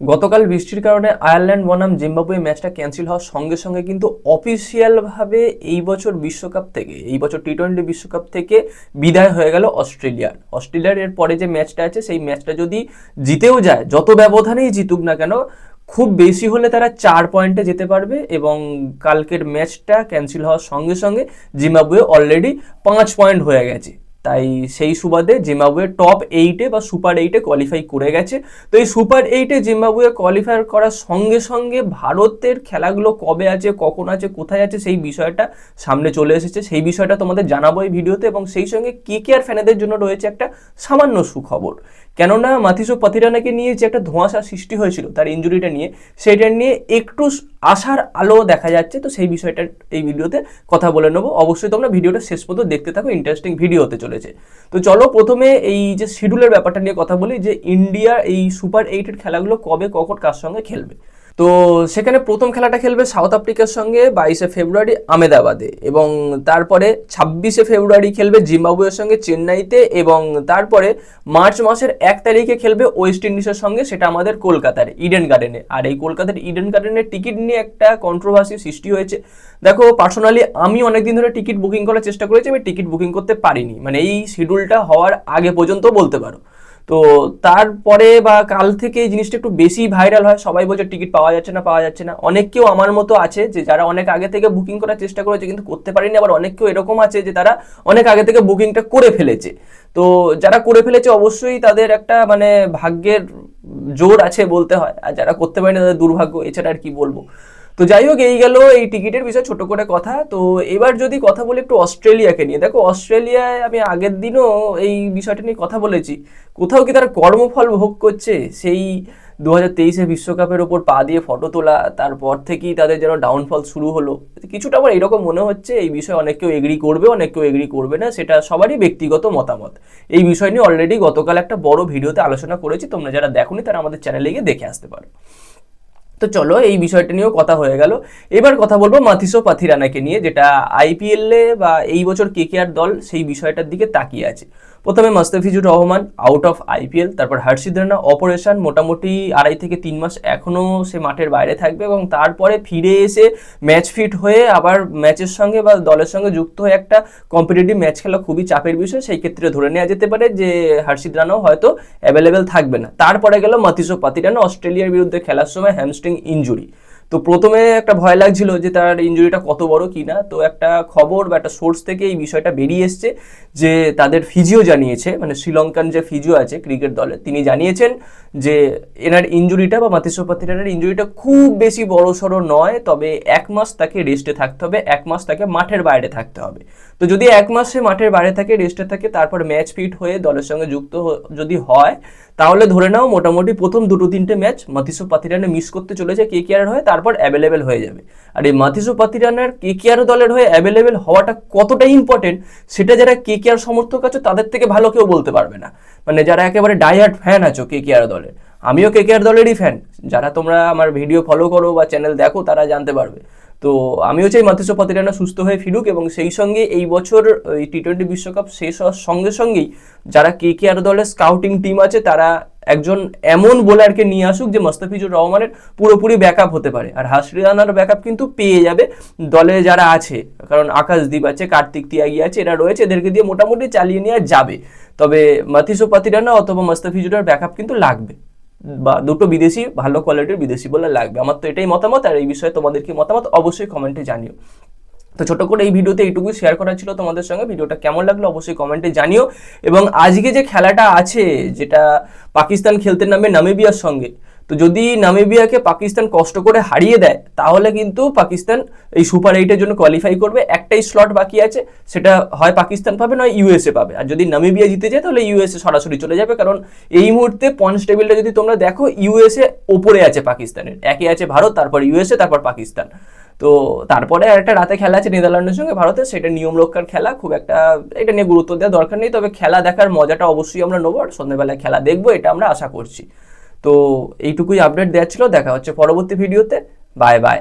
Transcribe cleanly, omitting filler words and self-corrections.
গতকাল বৃষ্টির কারণে আয়ারল্যান্ড বনাম জিম্বাবুয়ে ম্যাচটা ক্যান্সেল হওয়ার সঙ্গে সঙ্গে কিন্তু অফিসিয়ালভাবে এই বছর বিশ্বকাপ থেকে, এই বছর টি-20 বিশ্বকাপ থেকে বিদায় হয়ে গেল অস্ট্রেলিয়ার এর পরে যে ম্যাচটা আছে সেই ম্যাচটা যদি জিতেও যায়, যত ব্যবধানেই জিতুক না কেন, খুব বেশি হলে তারা 4 পয়েন্টে যেতে পারবে। এবং কালকের ম্যাচটা ক্যান্সেল হওয়ার সঙ্গে সঙ্গে জিম্বাবুয়ে অলরেডি 5 পয়েন্ট হয়ে গেছে। তাই সেই সুবাদে জিম্বাবুয়ে টপ 8-এ বা সুপার 8-এ কোয়ালিফাই করে গেছে। তো এই সুপার 8-এ জিম্বাবুয়ে কোয়ালিফাই করার সঙ্গে সঙ্গে ভারতের খেলাগুলো কবে আছে, কখন আছে, কোথায় আছে, সেই বিষয়টা সামনে চলে এসেছে। সেই বিষয়টা তোমাদের জানাবো এই ভিডিওতে। এবং সেই সঙ্গে কেকেআর ফ্যানেদের জন্য রয়েছে একটা সামান্য সুখবর, কেননা মাথিসো পাতিরানাকে নিয়ে যে একটা ধোঁয়াশা সৃষ্টি হয়েছিল তার ইনজুরিটা নিয়ে, সেইটা নিয়ে একটু আশার আলো দেখা যাচ্ছে। তো সেই বিষয়টা এই ভিডিওতে কথা বলে নেবো। অবশ্যই তোমরা ভিডিওটা শেষ পর্যন্ত দেখতে থাকো, ইন্টারেস্টিং ভিডিও হতে চলেছে। তো চলো প্রথমে এই যে শিডিউলের ব্যাপারটা নিয়ে কথা বলি, যে ইন্ডিয়া এই সুপার 8-এর খেলাগুলো কবে, কখন, কার সঙ্গে খেলবে। তো সেখানে প্রথম খেলাটা খেলবে সাউথ আফ্রিকার সঙ্গে 22শে ফেব্রুয়ারি আহমেদাবাদে, এবং তারপরে 26শে ফেব্রুয়ারি খেলবে জিম্বাবুয়ের সঙ্গে চেন্নাইতে, এবং তারপরে মার্চ মাসের 1 তারিখে খেলবে ওয়েস্ট ইন্ডিজের সঙ্গে, সেটা আমাদের কলকাতার ইডেন গার্ডেনে। আর এই কলকাতার ইডেন গার্ডেনের টিকিট নিয়ে একটা কন্ট্রোভার্সি সৃষ্টি হয়েছে। দেখো, পার্সোনালি আমি অনেকদিন ধরে টিকিট বুকিং করার চেষ্টা করেছি, আমি টিকিট বুকিং করতে পারিনি, মানে এই শিডিউলটা হওয়ার আগে পর্যন্ত বলতে পারো। তো তারপরে বা কাল থেকে এই জিনিসটা একটু বেশি ভাইরাল হয়, সবাই বলছে টিকিট পাওয়া যাচ্ছে না। অনেক কেউ আমার মতো আছে যে যারা অনেক আগে থেকে বুকিং করার চেষ্টা করেছে কিন্তু করতে পারেনি, আবার অনেক কেউ এরকম আছে যে তারা অনেক আগে থেকে বুকিংটা করে ফেলেছে। তো যারা করে ফেলেছে অবশ্যই তাদের একটা মানে ভাগ্যের জোর আছে বলতে হয়, আর যারা করতে পারেনি তাদের দুর্ভাগ্য, এছাড়া আর কি বলবো। তো যাই হোক, এই গেল এই টিকিটের বিষয়ে ছোট করে কথা। তো এবার যদি কথা বলি একটু অস্ট্রেলিয়াকে নিয়ে। দেখো, অস্ট্রেলিয়ায় আমি আগের দিনও এই বিষয়টা নিয়ে কথা বলেছি, কোথাও কি তারা কর্মফল ভোগ করছে? সেই 2023 বিশ্বকাপের ওপর পা দিয়ে ফটো তোলা, তারপর থেকেই তাদের যেন ডাউনফল শুরু হলো। কিছুটা আমার এরকম মনে হচ্ছে। এই বিষয়ে অনেক কেউ এগ্রি করবে, অনেক কেউ এগ্রি করবে না, সেটা সবারই ব্যক্তিগত মতামত। এই বিষয় নিয়ে অলরেডি গতকাল একটা বড় ভিডিওতে আলোচনা করেছি, তোমরা যারা দেখোনি তারা আমাদের চ্যানেলে গিয়ে দেখে আসতে পারো। তো চলো, এই বিষয়টা নিয়েও কথা হয়ে গেল। এবার কথা বলবো মাথিসো পাথিরানাকে নিয়ে, যেটা আইপিএলে বা এই বছর কেকেআর দল সেই বিষয়টার দিকে তাকিয়ে আছে। প্রথমে Mustafizur Rahman out of IPL, তারপর হর্ষিত রানা অপারেশন, মোটামুটি 2.5 থেকে 3 মাস এখনও সে মাঠের বাইরে থাকবে, এবং তারপরে ফিরে এসে ম্যাচ ফিট হয়ে আবার ম্যাচের সঙ্গে বা দলের সঙ্গে যুক্ত হয়ে একটা কম্পিটিটিভ ম্যাচ খেলা খুবই চাপের বিষয়। সেই ক্ষেত্রে ধরে নেওয়া যেতে পারে যে হর্ষিত রানাও হয়তো অ্যাভেলেবেল থাকবে না। তারপরে গেল মাথিসো পাথিরানা, অস্ট্রেলিয়ার বিরুদ্ধে খেলার সময় হ্যামস্ট্রিং ইনজুরি। তো প্রথমে একটা ভয় লাগছিল যে তার ইনজুরিটা কত বড় কিনা। তো একটা খবর বা একটা সোর্স থেকে এই বিষয়টা বেরিয়ে এসছে যে তাদের ফিজিও জানিয়েছে, মানে শ্রীলঙ্কান যে ফিজিও আছে ক্রিকেট দলে, তিনি জানিয়েছেন যে এনার ইনজুরিটা বা মাথিসো পাথিরানার ইনজুরিটা খুব বেশি বড় সড়ো নয়, তবে 1 মাস তাকে রেস্টে থাকতে হবে, 1 মাস তাকে মাঠের বাইরে থাকতে হবে। তো যদি 1 মাস সে মাঠের বাইরে থাকে, রেস্টে থাকে, তারপর ম্যাচ ফিট হয়ে দলের সঙ্গে যুক্ত যদি হয়, তাহলে ধরে নাও মোটামুটি প্রথম 2-3টে ম্যাচ মাথিসো পাথিরানা মিস করতে চলেছে কেকেআর হয়ে, তারপর অ্যাভেলেবেল হয়ে যাবে। আর এই মাথিসো পাথিরানার কেকেআর দলের হয়ে অ্যাভেলেবেল হওয়াটা কতটা ইম্পর্টেন্ট, সেটা যারা কেকেআর সমর্থক আছো তাদের থেকে ভালো কেউ বলতে পারবে না। মানে যারা একেবারে ডাইহার্ড ফ্যান আছো কেকেআর দলের, আমিও কেকেআর দলেরই ফ্যান, যারা তোমরা আমার ভিডিও ফলো করো বা চ্যানেল দেখো তারা জানতে পারবে। তো আমিও চাই মাথিসো পাথিরানা সুস্থ হয়ে ফিরুক, এবং সেই সঙ্গে এই বছর এই টি-20 বিশ্বকাপ শেষ হওয়ার সঙ্গে সঙ্গেই যারা কেকেআর দলের স্কাউটিং টিম আছে তারা একজন এমন বোলারকে নিয়ে আসুক যে মুস্তাফিজুর রহমানের পুরোপুরি ব্যাকআপ হতে পারে। আর হর্ষিত রানার ব্যাকআপ কিন্তু পেয়ে যাবে দলে যারা আছে, কারণ আকাশদীপ আছে, কার্তিক তিয়াগি আছে, এরা রয়েছে, এদেরকে দিয়ে মোটামুটি চালিয়ে নেওয়া যাবে। তবে মাথিসো পাথিরানা অথবা মুস্তাফিজুরের ব্যাকআপ কিন্তু লাগবে, বা দুটো বিদেশি, ভালো কোয়ালিটির বিদেশি বোলার লাগবে। আমার তো এটাই মতামত, আর এই বিষয়ে তোমাদের কি মতামত অবশ্যই কমেন্টে জানিও। তো ছোট করে এই ভিডিওতে এইটুকুই শেয়ার করা ছিল তোমাদের সঙ্গে। ভিডিওটা কেমন লাগলো অবশ্যই কমেন্টে জানিও। এবং আজকে যে খেলাটা আছে, যেটা পাকিস্তান খেলতে নামে নামিবিয়ার সঙ্গে, তো যদি নামিবিয়াকে পাকিস্তান কষ্ট করে হারিয়ে দেয় তাহলে কিন্তু পাকিস্তান এই সুপার 8-এর জন্য কোয়ালিফাই করবে। একটাই স্লট বাকি আছে, সেটা হয় পাকিস্তান পাবে নয় ইউএসএ পাবে। আর যদি নামিবিয়া জিতে যায় তাহলে ইউএসএ সরাসরি চলে যাবে, কারণ এই মুহূর্তে পয়েন্টস টেবিলটা যদি তোমরা দেখো, ইউএসএ ওপরে আছে পাকিস্তানের, একে আছে ভারত, তারপর ইউএসএ, তারপর পাকিস্তান। তো তারপরে একটা রাতে খেলা আছে নেদারল্যান্ডের সঙ্গে ভারতের, সেটা নিয়ম রক্ষার খেলা, খুব একটা এটা নিয়ে গুরুত্ব দেওয়ার দরকার নেই। তবে খেলা দেখার মজাটা অবশ্যই আমরা নেবো, আর সন্ধ্যাবেলায় খেলা দেখবো, এটা আমরা আশা করছি। তো এইটুকুই আপডেট দেওয়া ছিল, দেখা হচ্ছে পরবর্তী ভিডিওতে। Bye bye.